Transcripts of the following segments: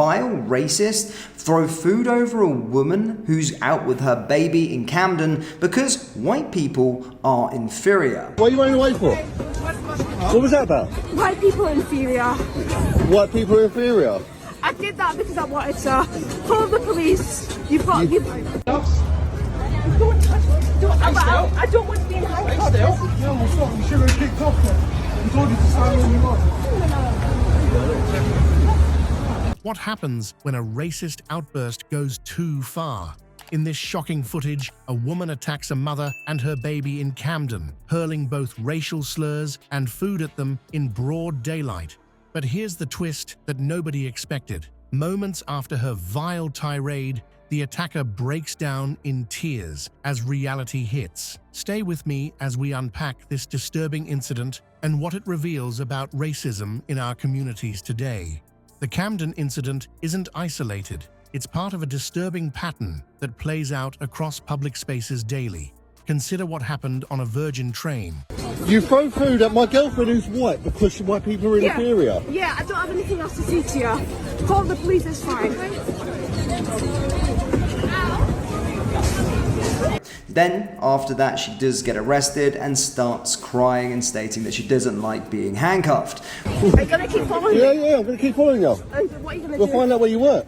vile racist throw food over a woman who's out with her baby in Camden because white people are inferior. What are you running away for? What was that about? White people are inferior. White people are inferior? I did that because I wanted to. Call the police. I don't want to be in handcuffs. You should have kicked off then. You told you to stand on your What happens when a racist outburst goes too far? In this shocking footage, a woman attacks a mother and her baby in Camden, hurling both racial slurs and food at them in broad daylight. But here's the twist that nobody expected. Moments after her vile tirade, the attacker breaks down in tears as reality hits. Stay with me as we unpack this disturbing incident and what it reveals about racism in our communities today. The Camden incident isn't isolated. It's part of a disturbing pattern that plays out across public spaces daily. Consider what happened on a Virgin train. You throw food at my girlfriend who's white because white people are inferior. Yeah, I don't have anything else to say to you. Call the police, it's fine. Then, after that, she does get arrested and starts crying and stating that she doesn't like being handcuffed. Are you going to keep following me? Yeah, I'm going to keep following you. And what are you going to We'll do? find out where you work.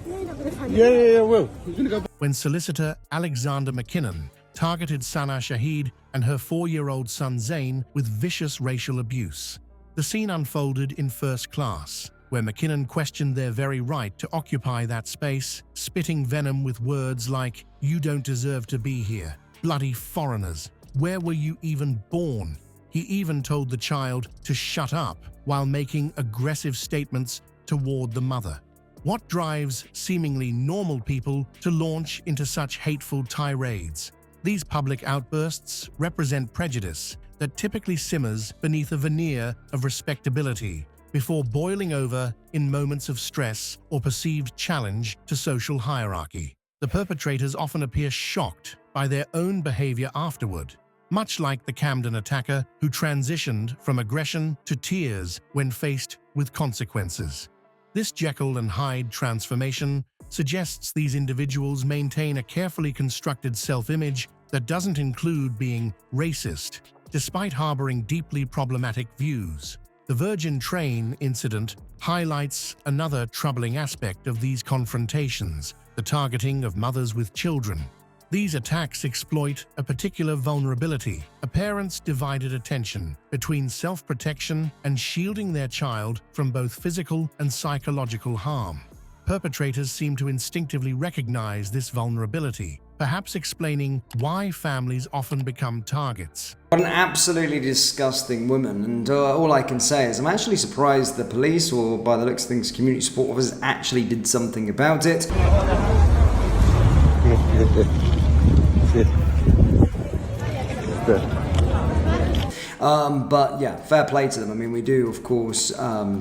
No, you're not going to find Yeah, me. I will. You're going to go back. When solicitor Alexander McKinnon targeted Sana Shahid and her 4-year-old son Zayn with vicious racial abuse. The scene unfolded in first class, where McKinnon questioned their very right to occupy that space, spitting venom with words like, "You don't deserve to be here. Bloody foreigners. Where were you even born?" He even told the child to shut up while making aggressive statements toward the mother. What drives seemingly normal people to launch into such hateful tirades? These public outbursts represent prejudice that typically simmers beneath a veneer of respectability before boiling over in moments of stress or perceived challenge to social hierarchy. The perpetrators often appear shocked by their own behavior afterward, much like the Camden attacker who transitioned from aggression to tears when faced with consequences. This Jekyll and Hyde transformation suggests these individuals maintain a carefully constructed self-image that doesn't include being racist, despite harboring deeply problematic views. The Virgin train incident highlights another troubling aspect of these confrontations, the targeting of mothers with children. These attacks exploit a particular vulnerability, a parent's divided attention between self-protection and shielding their child from both physical and psychological harm. Perpetrators seem to instinctively recognize this vulnerability, perhaps explaining why families often become targets. What an absolutely disgusting woman, and all I can say is I'm actually surprised the police, or by the looks of things, community support officers, actually did something about it. But yeah, fair play to them. I mean, we do, of course,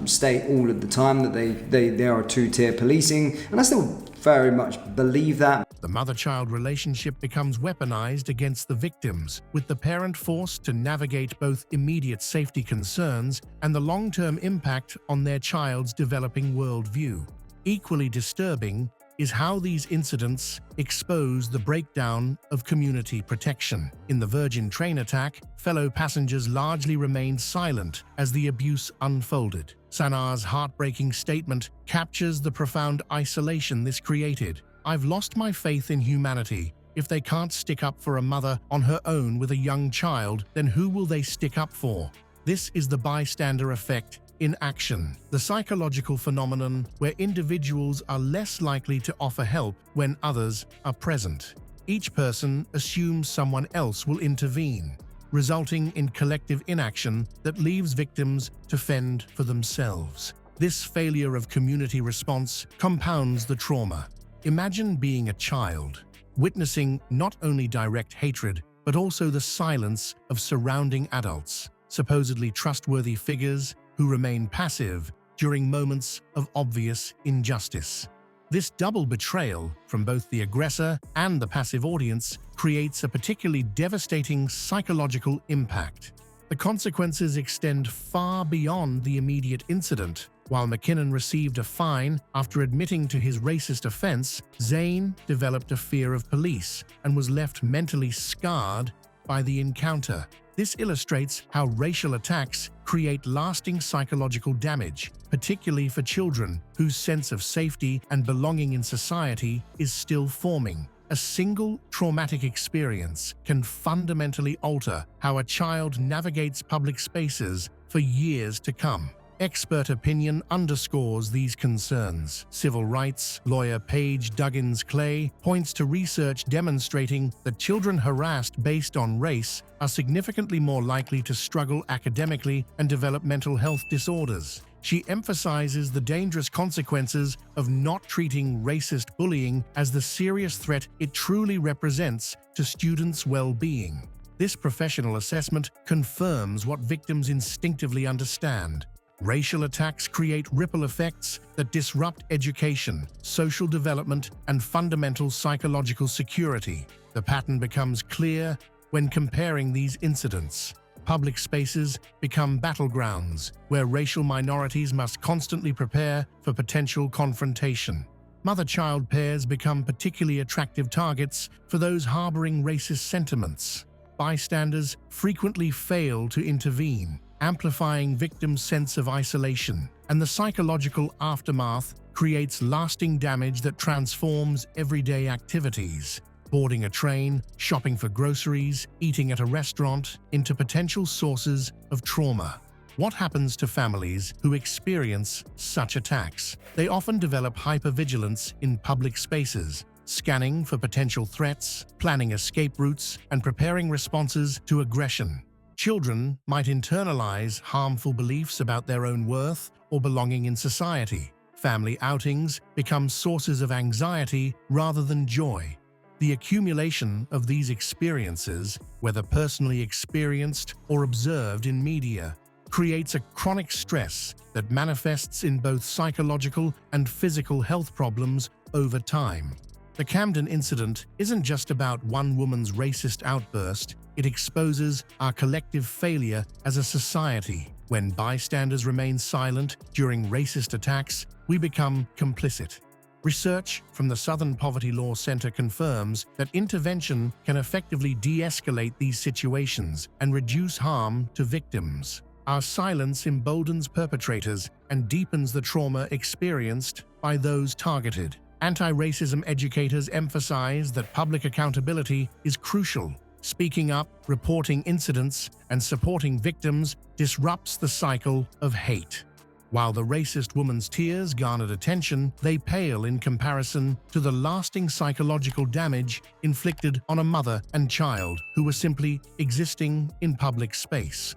state all of the time that they are two-tier policing, and I still very much believe that. The mother-child relationship becomes weaponized against the victims, with the parent forced to navigate both immediate safety concerns and the long-term impact on their child's developing worldview. Equally disturbing is how these incidents expose the breakdown of community protection. In the Virgin train attack, fellow passengers largely remained silent as the abuse unfolded. Sana's heartbreaking statement captures the profound isolation this created. "I've lost my faith in humanity. If they can't stick up for a mother on her own with a young child, then who will they stick up for?" This is the bystander effect in action, the psychological phenomenon where individuals are less likely to offer help when others are present. Each person assumes someone else will intervene, resulting in collective inaction that leaves victims to fend for themselves. This failure of community response compounds the trauma. Imagine being a child, witnessing not only direct hatred, but also the silence of surrounding adults, supposedly trustworthy figures who remain passive during moments of obvious injustice. This double betrayal from both the aggressor and the passive audience creates a particularly devastating psychological impact. The consequences extend far beyond the immediate incident. While McKinnon received a fine after admitting to his racist offense, Zane developed a fear of police and was left mentally scarred by the encounter. This illustrates how racial attacks create lasting psychological damage, particularly for children whose sense of safety and belonging in society is still forming. A single traumatic experience can fundamentally alter how a child navigates public spaces for years to come. Expert opinion underscores these concerns. Civil rights lawyer Paige Duggins Clay points to research demonstrating that children harassed based on race are significantly more likely to struggle academically and develop mental health disorders. She emphasizes the dangerous consequences of not treating racist bullying as the serious threat it truly represents to students' well-being. This professional assessment confirms what victims instinctively understand. Racial attacks create ripple effects that disrupt education, social development, and fundamental psychological security. The pattern becomes clear when comparing these incidents. Public spaces become battlegrounds where racial minorities must constantly prepare for potential confrontation. Mother-child pairs become particularly attractive targets for those harboring racist sentiments. Bystanders frequently fail to intervene, amplifying victims' sense of isolation, and the psychological aftermath creates lasting damage that transforms everyday activities, boarding a train, shopping for groceries, eating at a restaurant, into potential sources of trauma. What happens to families who experience such attacks? They often develop hypervigilance in public spaces, scanning for potential threats, planning escape routes, and preparing responses to aggression. Children might internalize harmful beliefs about their own worth or belonging in society. Family outings become sources of anxiety rather than joy. The accumulation of these experiences, whether personally experienced or observed in media, creates a chronic stress that manifests in both psychological and physical health problems over time. The Camden incident isn't just about one woman's racist outburst, it exposes our collective failure as a society. When bystanders remain silent during racist attacks, we become complicit. Research from the Southern Poverty Law Center confirms that intervention can effectively de-escalate these situations and reduce harm to victims. Our silence emboldens perpetrators and deepens the trauma experienced by those targeted. Anti-racism educators emphasize that public accountability is crucial. Speaking up, reporting incidents, and supporting victims disrupts the cycle of hate. While the racist woman's tears garnered attention, they pale in comparison to the lasting psychological damage inflicted on a mother and child who were simply existing in public space.